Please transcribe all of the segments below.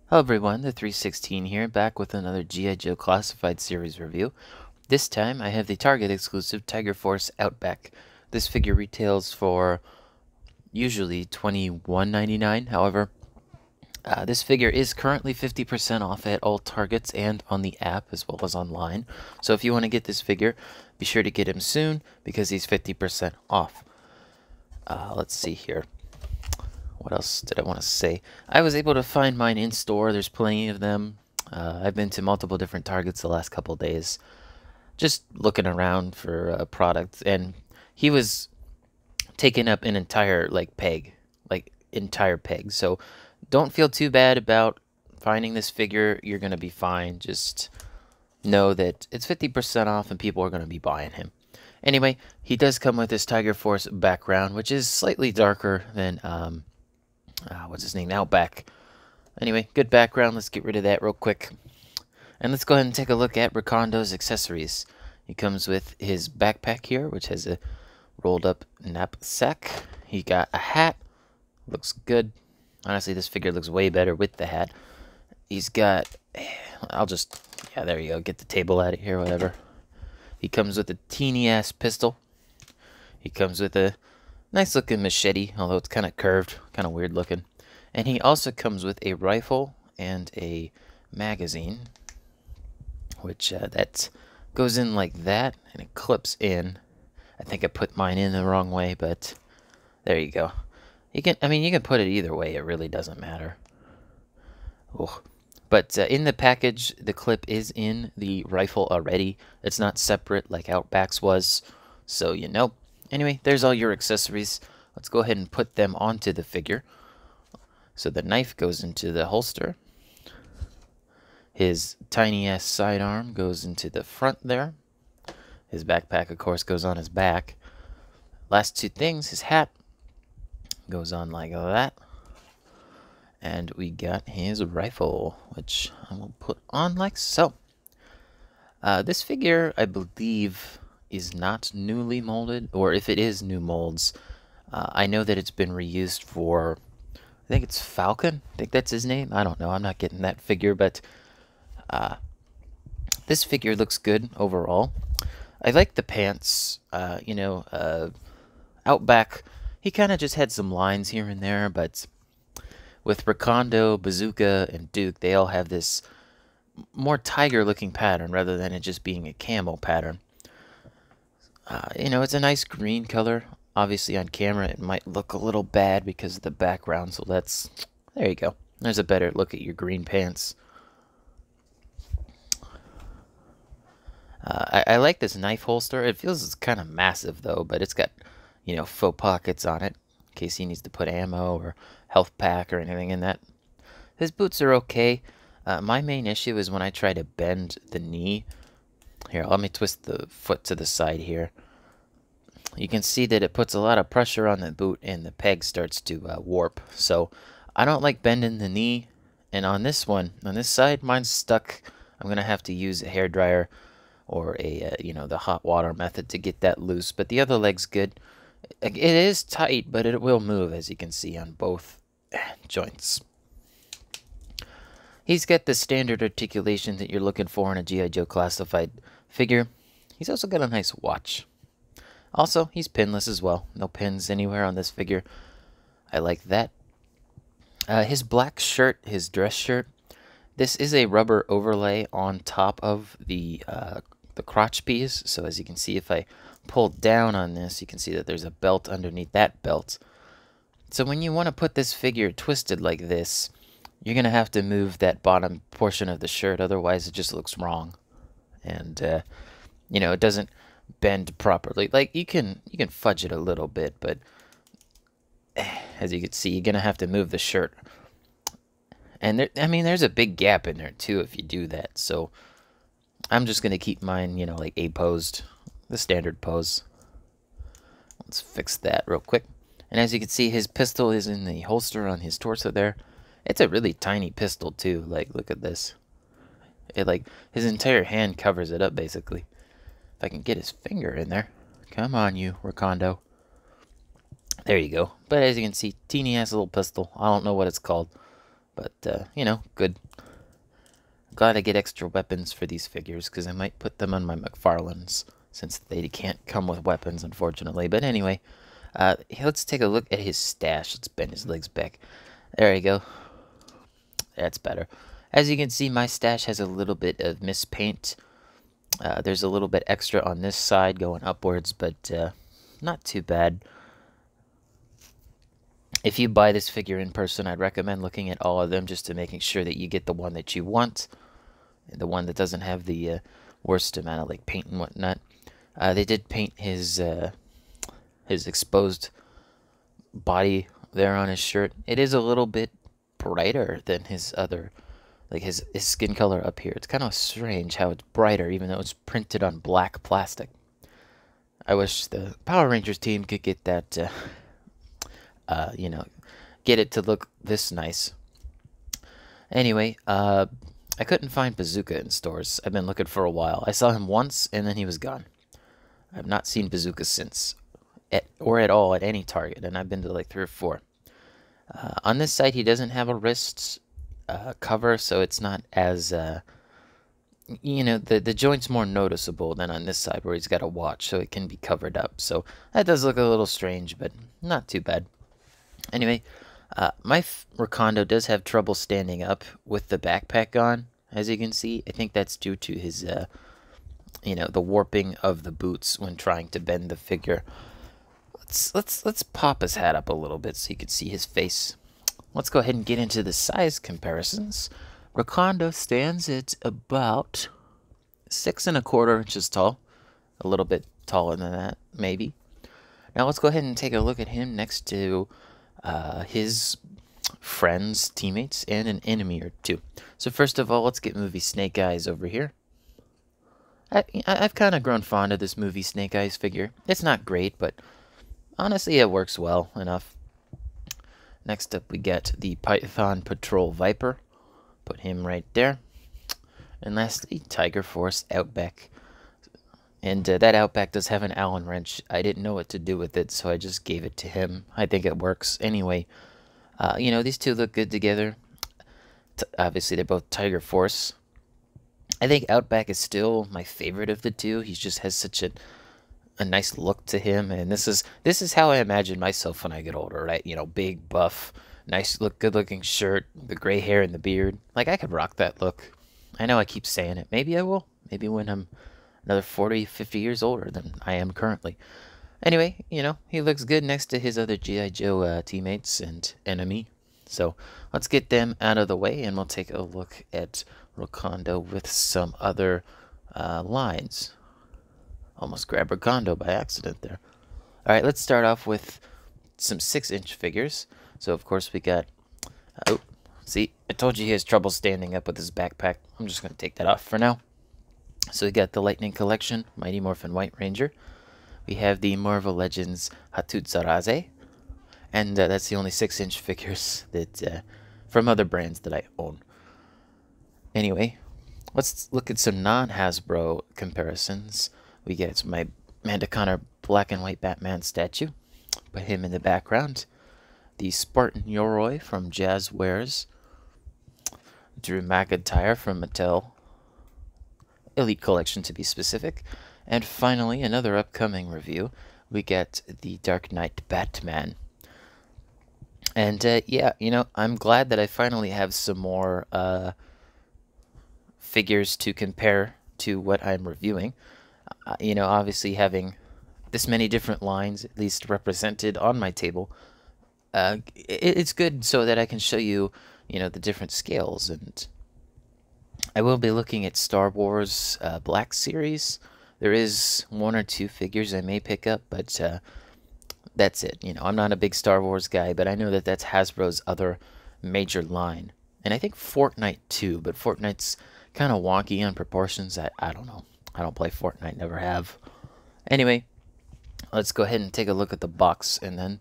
Hello everyone, the 316 here, back with another G.I. Joe Classified Series review. This time I have the Target exclusive Tiger Force Outback. This figure retails for usually $21.99. However, this figure is currently 50% off at all Targets and on the app as well as online. So if you want to get this figure, be sure to get him soon because he's 50% off. Let's see here. What else did I want to say? I was able to find mine in store. There's plenty of them. I've been to multiple different Targets the last couple days, just looking around for a product, and he was taking up an entire entire peg. So don't feel too bad about finding this figure. You're gonna be fine. Just know that it's 50% off, and people are gonna be buying him. Anyway, he does come with this Tiger Force background, which is slightly darker than what's his name? Outback. Anyway, good background. Let's get rid of that real quick. And let's go ahead and take a look at Recondo's accessories. He comes with his backpack here, which has a rolled up knapsack. He got a hat. Looks good. Honestly, this figure looks way better with the hat. He's got... yeah, there you go. Get the table out of here, whatever. He comes with a teeny-ass pistol. He comes with a nice looking machete, although it's kind of curved, kind of weird looking. And he also comes with a rifle and a magazine, which that goes in like that, and it clips in. I think I put mine in the wrong way, but there you go. You can put it either way. It really doesn't matter. Oh. But in the package, the clip is in the rifle already. It's not separate like Outback's was, so you know. Anyway, there's all your accessories. Let's go ahead and put them onto the figure. So the knife goes into the holster. His tiny-ass sidearm goes into the front there. His backpack, of course, goes on his back. Last two things, his hat goes on like that. And we got his rifle, which I will put on like so. This figure, I believe, is not newly molded, or if it is new molds, I know that it's been reused for, I think it's Falcon. I think that's his name. I don't know. I'm not getting that figure, but this figure looks good overall. I like the pants. Outback, he kind of just had some lines here and there, but with Recondo, Bazooka, and Duke, they all have this more tiger-looking pattern rather than it just being a camo pattern. It's a nice green color. Obviously, on camera, it might look a little bad because of the background, so there you go. There's a better look at your green pants. I like this knife holster. It feels kind of massive, though, but it's got, faux pockets on it in case he needs to put ammo or health pack or anything in that. His boots are okay. My main issue is when I try to bend the knee. Here, let me twist the foot to the side here. You can see that it puts a lot of pressure on the boot and the peg starts to warp. So I don't like bending the knee. And on this one, on this side, mine's stuck. I'm going to have to use a hairdryer or the hot water method to get that loose. But the other leg's good. It is tight, but it will move, as you can see, on both joints. He's got the standard articulation that you're looking for in a G.I. Joe classified figure. He's also got a nice watch. Also, he's pinless as well. No pins anywhere on this figure. I like that. His black shirt, his dress shirt, this is a rubber overlay on top of the crotch piece. So as you can see, if I pull down on this, you can see that there's a belt underneath that belt. So when you want to put this figure twisted like this, you're going to have to move that bottom portion of the shirt, otherwise it just looks wrong. And, it doesn't bend properly. Like, you can fudge it a little bit, but as you can see, you're going to have to move the shirt. And, there's a big gap in there, too, if you do that. So I'm just going to keep mine, like A-posed, the standard pose. Let's fix that real quick. And as you can see, his pistol is in the holster on his torso there. It's a really tiny pistol, too. Like, look at this. His entire hand covers it up, basically. If I can get his finger in there. Come on, you, Recondo. There you go. But as you can see, teeny-ass little pistol. I don't know what it's called. But, you know, good. Glad I get extra weapons for these figures, because I might put them on my McFarlanes, since they can't come with weapons, unfortunately. But anyway, let's take a look at his stash. Let's bend his legs back. There you go. That's better. As you can see, my stash has a little bit of mispaint. There's a little bit extra on this side going upwards, but not too bad. If you buy this figure in person, I'd recommend looking at all of them just to making sure that you get the one that you want. The one that doesn't have the worst amount of like paint and whatnot. They did paint his exposed body there on his shirt. It is a little bit brighter than his other, like his skin color up here. It's kind of strange how it's brighter even though it's printed on black plastic. I wish the Power Rangers team could get that, you know, get it to look this nice. Anyway, I couldn't find Bazooka in stores. I've been looking for a while. I saw him once, and then he was gone. I've not seen Bazooka since, or at all at any Target, and I've been to like 3 or 4. On this side, he doesn't have a wrist cover, so it's not as, you know, the joint's more noticeable than on this side where he's got a watch, so it can be covered up. So that does look a little strange, but not too bad. Anyway, my Recondo does have trouble standing up with the backpack on, as you can see. I think that's due to his, you know, the warping of the boots when trying to bend the figure. Let's pop his hat up a little bit so you can see his face. Let's go ahead and get into the size comparisons. Recondo stands at about 6 1/4 inches tall, a little bit taller than that, maybe. Now let's go ahead and take a look at him next to his friends, teammates, and an enemy or two. So first of all, let's get Movie Snake Eyes over here. I've kind of grown fond of this Movie Snake Eyes figure. It's not great, but honestly it works well enough. Next up we get the Python Patrol Viper. Put him right there. And lastly, Tiger Force Outback. And that Outback does have an Allen wrench. I didn't know what to do with it, so I just gave it to him. I think it works. Anyway, you know, these two look good together. Obviously, they're both Tiger Force. I think Outback is still my favorite of the two. He just has such a nice look to him, and this is how I imagine myself when I get older, right? You know, big, buff, nice look, good-looking shirt, the gray hair and the beard. Like, I could rock that look. I know I keep saying it. Maybe I will. Maybe when I'm another 40, 50 years older than I am currently. Anyway, you know, he looks good next to his other G.I. Joe teammates and enemy. So let's get them out of the way, and we'll take a look at Recondo with some other lines. Almost grabbed Recondo by accident there. Alright, let's start off with some 6-inch figures. So, of course, we got... oh, see, I told you he has trouble standing up with his backpack. I'm just going to take that off for now. So we got the Lightning Collection, Mighty Morphin White Ranger. We have the Marvel Legends Hatsutsaraze. And that's the only 6-inch figures that from other brands that I own. Anyway, let's look at some non-Hasbro comparisons. We get my Amanda Connor black and white Batman statue. Put him in the background. The Spartan Yoroi from Jazz Wares. Drew McIntyre from Mattel. Elite Collection to be specific. And finally, another upcoming review, we get the Dark Knight Batman. And yeah, you know, I'm glad that I finally have some more figures to compare to what I'm reviewing. You know, obviously having this many different lines at least represented on my table, it's good so that I can show you, you know, the different scales. And I will be looking at Star Wars Black Series. There is 1 or 2 figures I may pick up, but that's it. You know, I'm not a big Star Wars guy, but I know that that's Hasbro's other major line. And I think Fortnite too, but Fortnite's kind of wonky on proportions. I don't know. I don't play Fortnite, never have. Anyway, let's go ahead and take a look at the box, and then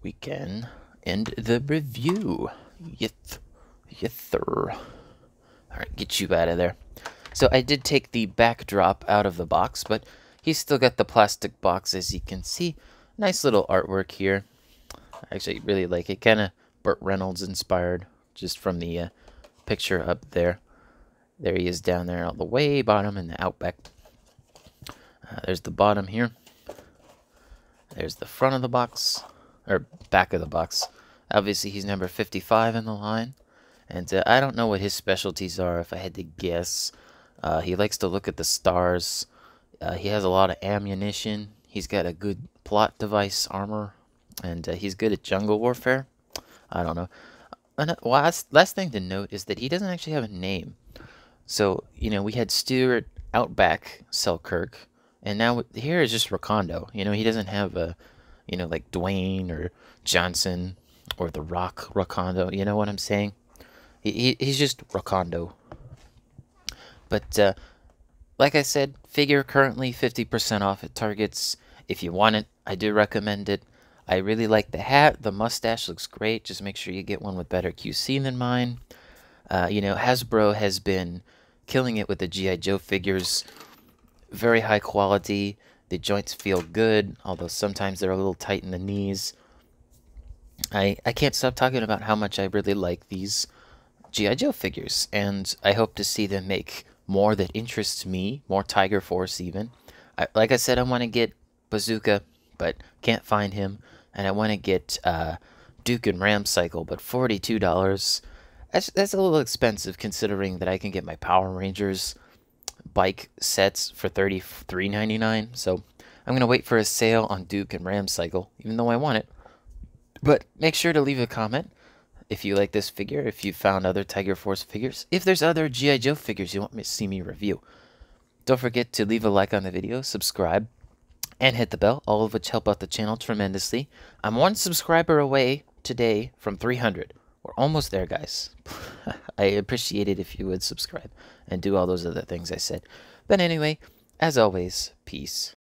we can end the review. Yither. Alright, get you out of there. So I did take the backdrop out of the box, but he's still got the plastic box, as you can see. Nice little artwork here. I actually really like it. Kind of Burt Reynolds inspired. just from the picture up there. There he is down there on the way bottom in the Outback. There's the bottom here. There's the front of the box, or back of the box. Obviously, he's number 55 in the line. And I don't know what his specialties are, if I had to guess. He likes to look at the stars. He has a lot of ammunition. He's got a good plot device armor. And he's good at jungle warfare. I don't know. Last thing to note is that he doesn't actually have a name. So, you know, we had Stuart, Outback, Selkirk. And now here is just Recondo. You know, he doesn't have a, you know, like Dwayne or Johnson or The Rock Recondo. You know what I'm saying? He's just Recondo. But like I said, figure currently 50% off at Targets. If you want it, I do recommend it. I really like the hat. The mustache looks great. Just make sure you get one with better QC than mine. You know, Hasbro has been killing it with the G.I. Joe figures. Very high quality. The joints feel good, although sometimes they're a little tight in the knees. I can't stop talking about how much I really like these G.I. Joe figures, and I hope to see them make more that interests me, more Tiger Force even. Like I said, I want to get Bazooka, but can't find him, and I want to get Duke and Ram Cycle, but $42. That's a little expensive considering that I can get my Power Rangers bike sets for $33.99. So I'm going to wait for a sale on Duke and Ram Cycle, even though I want it. But make sure to leave a comment if you like this figure, if you found other Tiger Force figures, if there's other G.I. Joe figures you want me to see me review. Don't forget to leave a like on the video, subscribe, and hit the bell, all of which help out the channel tremendously. I'm 1 subscriber away today from 300. We're almost there, guys. I appreciate it if you would subscribe and do all those other things I said. But anyway, as always, peace.